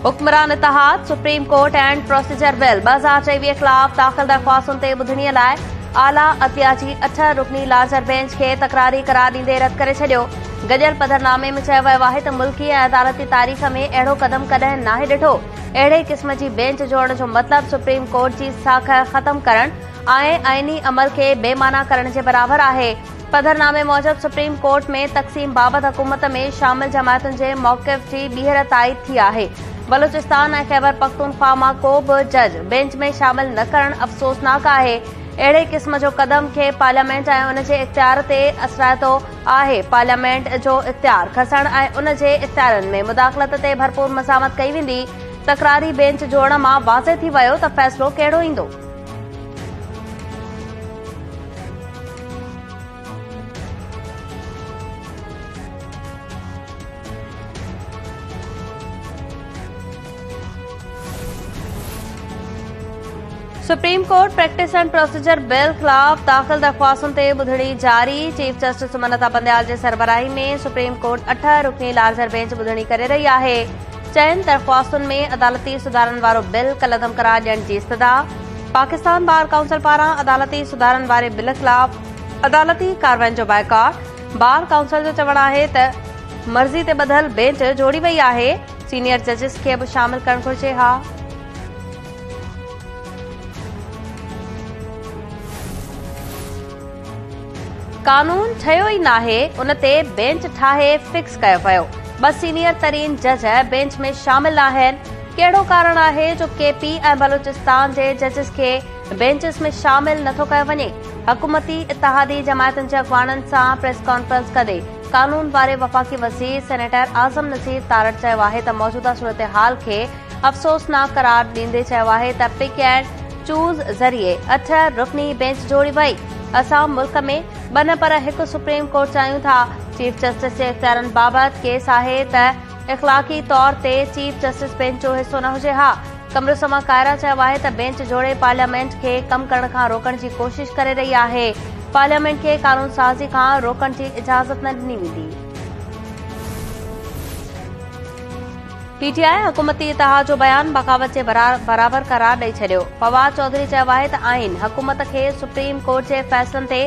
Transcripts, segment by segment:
हुक्मरान इतिहाद supreme court and procedure bill 2024 खिलाफ दाख़िल दरख़्वास्तुनि ते ॿुधणीअ लाइ आला अदलिया जी 8 रुकनी लार्जर बेंच खे तकरारी करार ॾींदे रद्द करे छॾियो। गॾियल पधरनामे में चयो वियो आहे त मुल्की ऐं अदालती तारीख़ में अहिड़ो क़दम कॾहिं नाहे ॾिठो। अहिड़े क़िस्म जी बेंच जोड़ण जो मतिलबु सुप्रीम कोर्ट जी साख ख़त्म करणु ऐं आईनी अमल खे बेमाना करण जे बराबरि आहे। पधरनामे मूजिब सुप्रीम कोर्ट में तक़सीम बाबति हुकूमत में शामिल जमायतुनि जे मौक़िफ़ जी ॿीहर ताईद थी आहे। बलूचिस्तान ऐं ख़ैबर पख्तूनख्वा मां को बि जज बेंच में शामिल न करणु अफ़सोसनाक आहे। अहिड़े क़िस्म जो क़दम खे पार्लियामेंट ऐं उन जे इख़्तियार ते असराइतो आहे। पार्लियामेंट जो इख़्तियार खसण ऐं उन जे इख़्तियारनि में मुदाख़लत ते भरपूर मज़ामत कई वेंदी। तकरारी बेंच जोड़ण मां वाज़े थी वियो त फ़ैसिलो कहिड़ो ईंदो। Supreme court practice and procedure bill खिलाफ दाख़िल दरख़्वास्तुनि ते ॿुधणी जारी। चीफ जस्टिस सुमनता बंदयाल जे सरबराही में सुप्रीम कोर्ट 8 रुकनी लार्जर बेंच ॿुधणी करे रही आहे। चइनि दरख़्वास्तुनि में अदालती सुधारनि वारो बिल कलअदम करार ॾियण जी इस्तदा, पाकिस्तान बार काउंसिल पारां अदालती सुधारनि वारे बिल खिलाफ अदालती कार्रवाइनि जो बाइकाट। बार काउंसिल जो चवणु आहे त मर्ज़ी ते ॿधल बेंच जोड़ी वई आहे। सीनियर जजिस खे बि शामिल करणु घुर्जे हा। कानून ठहियो ई नाहे, उन ते बेंच ठाहे फिक्स कयो वियो। 2 सीनियर तरीन जज बेंच में शामिल आहिनि। कहिड़ो कारण आहे जो केपी ऐं बलूचिस्तान जे जजिस खे बेंचस में शामिल नथो कयो वञे? हुकूमती इत्तेहादी जमायतुनि जे अॻवाननि सां प्रेस कॉन्फ्रेंस कंदे कानून वारे वफ़ाक़ी वज़ीर सेनेटर आज़म नसीर तारड़ चयो आहे त मौजूदा सूरत-ए-हाल खे अफ़सोसनाक करार ॾींदे चयो आहे त पिक एंड चूज़ ज़रिए 8 रुकनी बेंच जोड़ी वई। असां मुल्क में 2 न पर 1 सुप्रीम कोर्ट चाहियूं था। चीफ जस्टिस जे इख़्तियारनि बाबति केस आहे त इख़्लाक़ी तौर ते चीफ जस्टिस बेंच जो हिसो न हुजे हा। कमरुसमा कायरा चयो आहे त बेंच जोड़े पार्लियामेंट खे कम करण खां रोकण जी कोशिश करे रही आहे। पार्लियामेंट खे कानून साज़ी खां रोकण जी इजाज़त न ॾिनी वेंदी। पीटीआई हुकूमती इत्तेहाद जो बयान बग़ावत जे बराबर करार ॾेई छॾियो। फवाद चौधरी चयो आहे त आईन हुकूमत खे सुप्रीम कोर्ट जे फ़ैसिलनि ते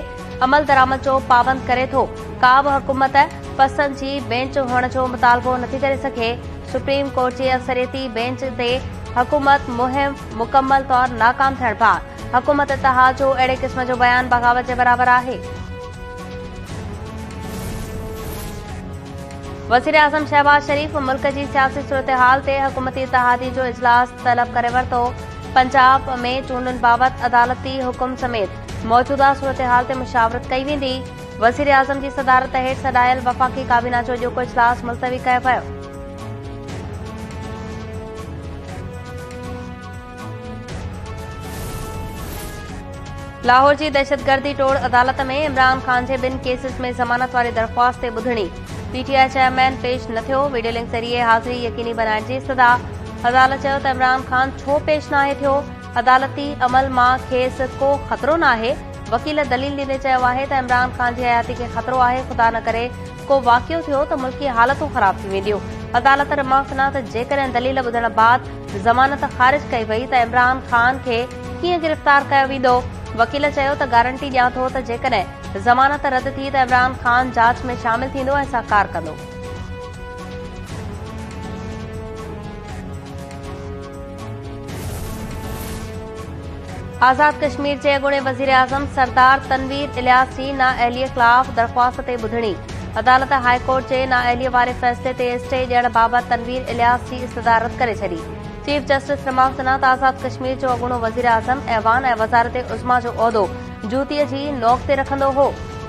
अमल दरामद जो पाबंद करे थो। का बि हुकूमत पसंद जी बेंच हुअण जो मुतालबो नथी करे सघे। सुप्रीम कोर्ट जी अक्सरियती बेंच ते हुकूमत मुहिम मुकमल तौर नाकाम थियण बाद हुकूमत इत्तेहाद जो अहिड़े क़िस्म जो बयान बग़ावत जे बराबर आहे। वज़ीर आज़म शहबाज शरीफ मुल्क जी सियासी सूरत-ए-हाल ते हुकूमती इत्तेहादी जो इजलास तलब करे वरितो। पंजाब में चूंडुनि बाबति अदालती हुकुम समेत मौजूदा सूरत-ए-हाल ते मुशावरत कई वेंदी। वज़ीर आज़म जी सदारत हेठि सॾायल वफ़ाक़ी काबीना जो ॼोको इजलास मुलतवी कयो वियो। लाहौर जी दहशतगर्दी टोड़ अदालत में इमरान ख़ान जे 2 केसिस में ज़मानत वारी दरख़्वास्त ते ॿुधणी। पीटीआई चेयरमैन पेश न थियो। वीडियो लिंक ज़रिए हाज़िरी यकीनी बनाइण जी इस्तदा। अदालत चयो त इमरान ख़ान छो पेश नाहे थियो। अदालती अमल मां खेसि को ख़तरो न आहे। वकील दलील ॾींदे चयो आहे त इमरान ख़ान जी हयाती खे ख़तरो आहे। ख़ुदा न करे को वाक़ियो थियो त मुल्की हालतूं ख़राब थी वेंदियूं। अदालत रिमार्क ॾिना त जेकॾहिं दलील ॿुधण बाद ज़मानत ख़ारिज कई वई त इमरान ख़ान खे कीअं गिरफ़्तार कयो वेंदो। वकील चयो त गारंटी ॾियां थो त जेकॾहिं ज़मानत रद्द थी त इमरान ख़ान जांच में शामिल थींदो ऐं सहकार कंदो। आज़ाद कश्मीर जे अॻूणे वज़ीर आज़म सरदार तनवीर इलियास जी नाअहलीअ ख़िलाफ़ दरख़्वास्त ते ॿुधणी। अदालत हाई कोर्ट जे नाअहलीअ वारे फ़ैसिले ते स्टे ॾियण बाबति तनवीर इलियास जी इस्तदा रद्द करे छॾी। चीफ जस्टिस रिमार्क ॾिना त आज़ाद कश्मीर जो अॻूणो वज़ीर आज़म ऐवान ऐं वज़ारत उज़्मा जो उहिदो जूतीअ जी नोक ते रखंदो हो।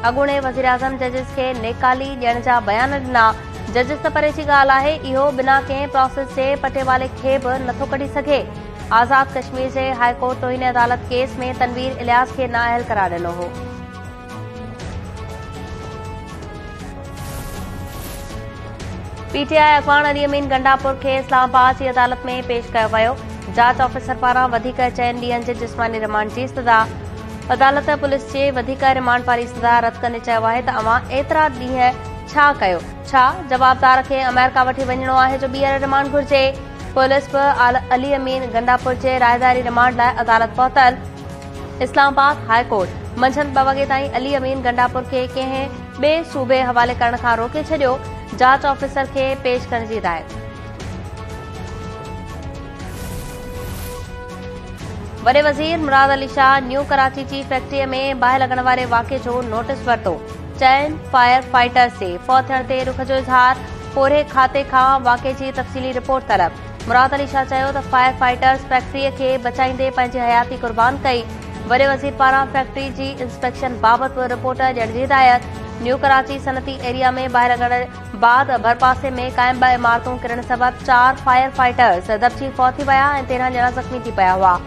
अॻूणे वज़ीर आज़म जजिस खे नेकाली ॾियण जा बयान ॾिना। जजिस त परे जी ॻाल्हि आहे, इहो बिना कंहिं प्रोसेस जे पटेवाले खे बि नथो कढी सघे। आज़ाद कश्मीर जे हाई कोर्ट तोहीन अदालत केस में तनवीर इलियास खे नाअहल करार ॾिनो हो। पीटीआई अॻवान अली अमीन गंडापुर खे इस्लामाबाद जी अदालत में पेश कयो वियो। जांच ऑफिसर पारां वधीक 4 ॾींहनि जे जिस्मानी रिमांड जी इस्तदा। अदालत पुलिस जे वधीक रिमांड वारी इस्तदा रद्द कंदे चयो आहे त अवां एतिरा ॾींहं छा कयो? छा जवाबदार खे अमेरिका वठी वञणो आहे जो ॿीहर रिमांड घुर्जे? पुलिस बि अली अमीन गंडापुर जे राहदारी रिमांड लाइ अदालत पहुतल। इस्लामाबाद हाई कोर्ट मंझंदि 2 वॻे ताईं अली अमीन गंडापुर खे कंहिं ॿिए सूबे हवाले करण खां रोके छॾियो। जांच ऑफिसर खे पेश करण जी हिदायत। वॾे वज़ीर मुराद अली शाह न्यू कराची जी फैक्ट्रीअ में बाहि लॻण वारे वाक़े जो नोटिस वरितो। चइनि फायर फाइटर्स जे फौत थियण ते रुख जो इज़हार। पोरे खाते खां वाक़े जी तफ़सीली रिपोर्ट तलब। मुराद अली शाह चयो त फायर फाइटर्स फैक्ट्रीअ खे बचाईंदे पंहिंजी हयाती कुर्बान कई। वॾे वज़ीर पारां फैक्ट्री जी इंस्पेक्शन बाबति बि रिपोर्ट ॾियण जी हिदायत। न्यू कराची सनती एरिया में बाहि लॻण बाद भरपासे में क़ाइम 2 इमारतूं किरण सबबि 4 फायर फाइटर्स दबजी फौत थी विया ऐं 13 ॼणा ज़ख़्मी थी पिया हुआ।